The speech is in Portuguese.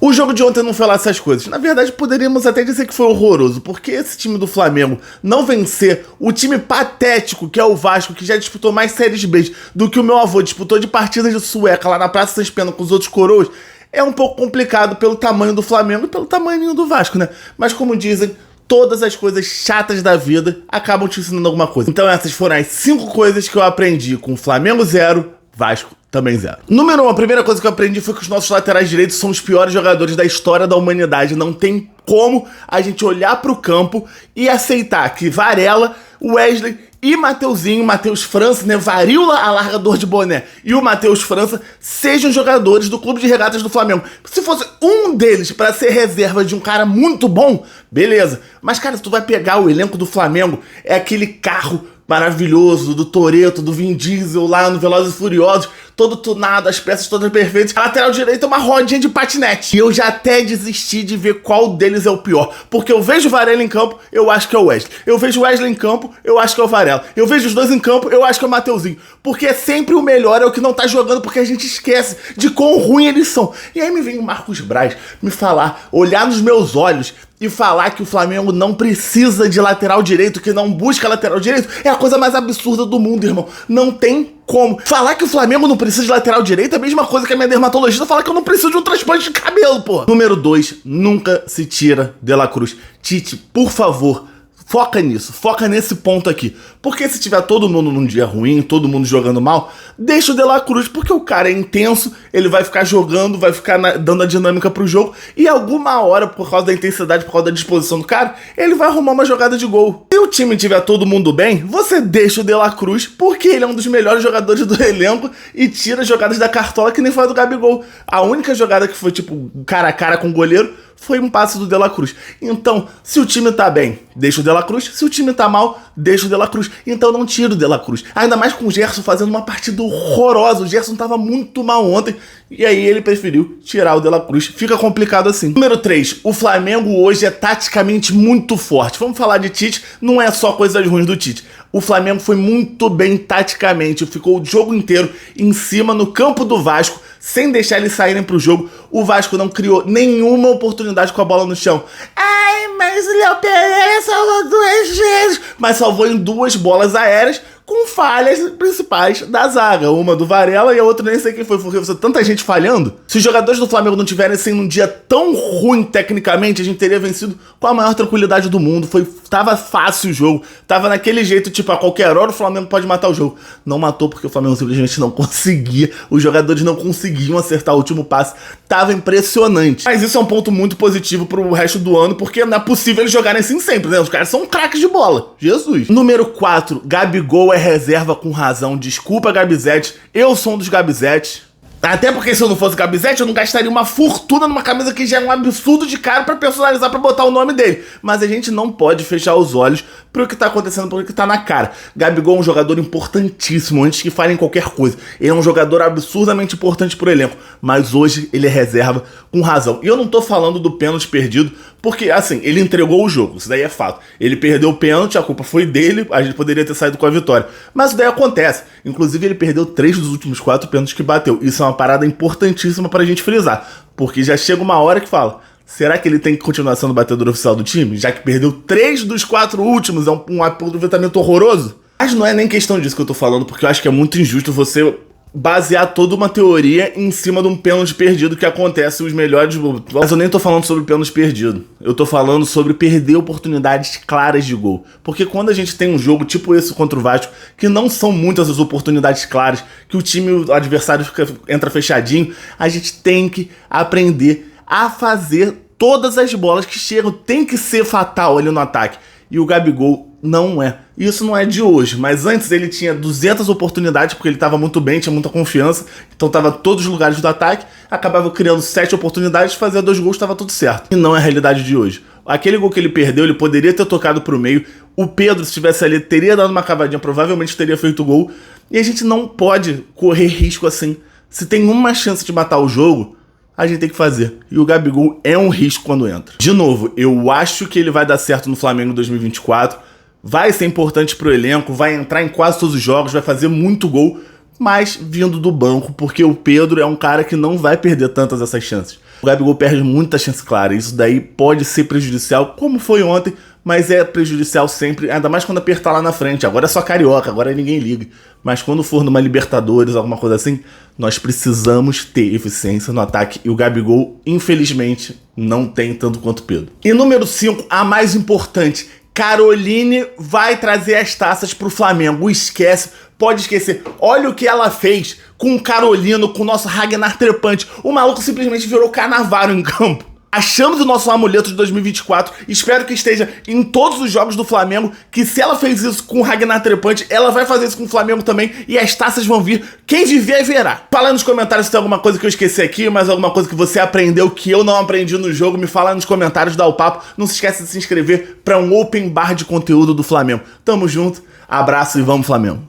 O jogo de ontem não foi lá essas coisas. Na verdade, poderíamos até dizer que foi horroroso, porque esse time do Flamengo não vencer o time patético que é o Vasco, que já disputou mais séries B do que o meu avô disputou de partidas de sueca lá na Praça Sans Pena com os outros coroas, é um pouco complicado pelo tamanho do Flamengo e pelo tamanho do Vasco, né? Mas como dizem, todas as coisas chatas da vida acabam te ensinando alguma coisa. Então essas foram as 5 coisas que eu aprendi com Flamengo 0, Vasco também 0. Número 1, a primeira coisa que eu aprendi foi que os nossos laterais direitos são os piores jogadores da história da humanidade. Não tem como a gente olhar pro campo e aceitar que Varela, Wesley e Mateuzinho, Matheus França, né, Varíola, alargador de boné, e o Matheus França sejam jogadores do Clube de Regatas do Flamengo. Se fosse um deles pra ser reserva de um cara muito bom, beleza. Mas, cara, se tu vai pegar o elenco do Flamengo, é aquele carro maravilhoso do Toretto, do Vin Diesel lá no Velozes e Furiosos, todo tunado, as peças todas perfeitas. A lateral direita é uma rodinha de patinete. E eu já até desisti de ver qual deles é o pior. Porque eu vejo o Varela em campo, eu acho que é o Wesley. Eu vejo o Wesley em campo, eu acho que é o Varela. Eu vejo os dois em campo, eu acho que é o Mateuzinho. Porque é sempre o melhor, é o que não tá jogando, porque a gente esquece de quão ruim eles são. E aí me vem o Marcos Braz me falar, olhar nos meus olhos e falar que o Flamengo não precisa de lateral direito, que não busca lateral direito, é a coisa mais absurda do mundo, irmão. Não tem como. Falar que o Flamengo não precisa de lateral direito é a mesma coisa que a minha dermatologista falar que eu não preciso de um transplante de cabelo, pô. Número 2, nunca se tira De La Cruz. Tite, por favor, foca nisso, foca nesse ponto aqui. Porque se tiver todo mundo num dia ruim, todo mundo jogando mal, deixa o De La Cruz, porque o cara é intenso, ele vai ficar jogando, vai ficar dando a dinâmica pro jogo, e alguma hora, por causa da intensidade, por causa da disposição do cara, ele vai arrumar uma jogada de gol. Se o time tiver todo mundo bem, você deixa o De La Cruz, porque ele é um dos melhores jogadores do elenco e tira jogadas da cartola que nem foi a do Gabigol. A única jogada que foi tipo cara a cara com o goleiro foi um passe do De La Cruz. Então, se o time tá bem, deixa o De La Cruz. Se o time tá mal, deixa o De La Cruz. Então não tira o De La Cruz. Ainda mais com o Gerson fazendo uma partida horrorosa. O Gerson tava muito mal ontem. E aí ele preferiu tirar o De La Cruz. Fica complicado assim. Número 3. O Flamengo hoje é taticamente muito forte. Vamos falar de Tite. Não é só coisas ruins do Tite. O Flamengo foi muito bem taticamente. Ficou o jogo inteiro em cima no campo do Vasco, sem deixar eles saírem pro jogo. O Vasco não criou nenhuma oportunidade com a bola no chão. Ai, mas o Léo Pereira salvou 2 vezes. Mas salvou em 2 bolas aéreas com falhas principais da zaga. Uma do Varela e a outra nem sei quem foi, porque você tanta gente falhando. Se os jogadores do Flamengo não tivessem assim num dia tão ruim tecnicamente, a gente teria vencido com a maior tranquilidade do mundo. Tava fácil o jogo. Tava naquele jeito, tipo, a qualquer hora o Flamengo pode matar o jogo. Não matou porque o Flamengo simplesmente não conseguia. Os jogadores não conseguiam acertar o último passe. Tava impressionante. Mas isso é um ponto muito positivo pro resto do ano, porque não é possível eles jogarem assim sempre, né? Os caras são craques de bola. Jesus. Número 4. Gabigol é reserva com razão. Desculpa, Gabizete. Eu sou um dos Gabizetes. Até porque se eu não fosse Gabizete, eu não gastaria uma fortuna numa camisa que já é um absurdo de caro pra personalizar, pra botar o nome dele. Mas a gente não pode fechar os olhos pro que tá acontecendo, pro que tá na cara. Gabigol é um jogador importantíssimo, antes que falem qualquer coisa. Ele é um jogador absurdamente importante pro elenco. Mas hoje ele é reserva com razão. E eu não tô falando do pênalti perdido, porque, assim, ele entregou o jogo, isso daí é fato. Ele perdeu o pênalti, a culpa foi dele, a gente poderia ter saído com a vitória. Mas isso daí acontece. Inclusive, ele perdeu 3 dos últimos 4 pênaltis que bateu. Isso é uma parada importantíssima pra gente frisar. Porque já chega uma hora que fala, será que ele tem que continuar sendo o batedor oficial do time? Já que perdeu 3 dos 4 últimos, é um aproveitamento horroroso? Mas não é nem questão disso que eu tô falando, porque eu acho que é muito injusto você basear toda uma teoria em cima de um pênalti perdido que acontece os melhores... Mas eu nem tô falando sobre pênalti perdido. Eu tô falando sobre perder oportunidades claras de gol. Porque quando a gente tem um jogo tipo esse contra o Vasco, que não são muitas as oportunidades claras, que o time, o adversário entra fechadinho, a gente tem que aprender a fazer todas as bolas que chegam. Tem que ser fatal ali no ataque. E o Gabigol não é. Isso não é de hoje, mas antes ele tinha 200 oportunidades, porque ele estava muito bem, tinha muita confiança, então estava em todos os lugares do ataque, acabava criando 7 oportunidades, fazia 2 gols, estava tudo certo. E não é a realidade de hoje. Aquele gol que ele perdeu, ele poderia ter tocado pro meio, o Pedro, se estivesse ali, teria dado uma cavadinha, provavelmente teria feito gol, e a gente não pode correr risco assim. Se tem uma chance de matar o jogo, a gente tem que fazer. E o Gabigol é um risco quando entra. De novo, eu acho que ele vai dar certo no Flamengo em 2024, vai ser importante pro elenco, vai entrar em quase todos os jogos, vai fazer muito gol, mas vindo do banco, porque o Pedro é um cara que não vai perder tantas essas chances. o Gabigol perde muita chance clara. Isso daí pode ser prejudicial, como foi ontem, mas é prejudicial sempre, ainda mais quando apertar lá na frente. Agora é só Carioca, agora ninguém liga. Mas quando for numa Libertadores, alguma coisa assim, nós precisamos ter eficiência no ataque. E o Gabigol, infelizmente, não tem tanto quanto o Pedro. E número 5, a mais importante. Caroline vai trazer as taças pro Flamengo. Esquece, pode esquecer. Olha o que ela fez com o Carolino, com o nosso Ragnar Trepante. O maluco simplesmente virou Cannavaro em campo. Achamos o nosso amuleto de 2024, espero que esteja em todos os jogos do Flamengo, que se ela fez isso com o Ragnar Trepante, ela vai fazer isso com o Flamengo também, e as taças vão vir, quem viver verá. Fala aí nos comentários se tem alguma coisa que eu esqueci aqui, mas alguma coisa que você aprendeu que eu não aprendi no jogo, me fala aí nos comentários, dá o papo, não se esqueça de se inscrever para um open bar de conteúdo do Flamengo. Tamo junto, abraço e vamos Flamengo.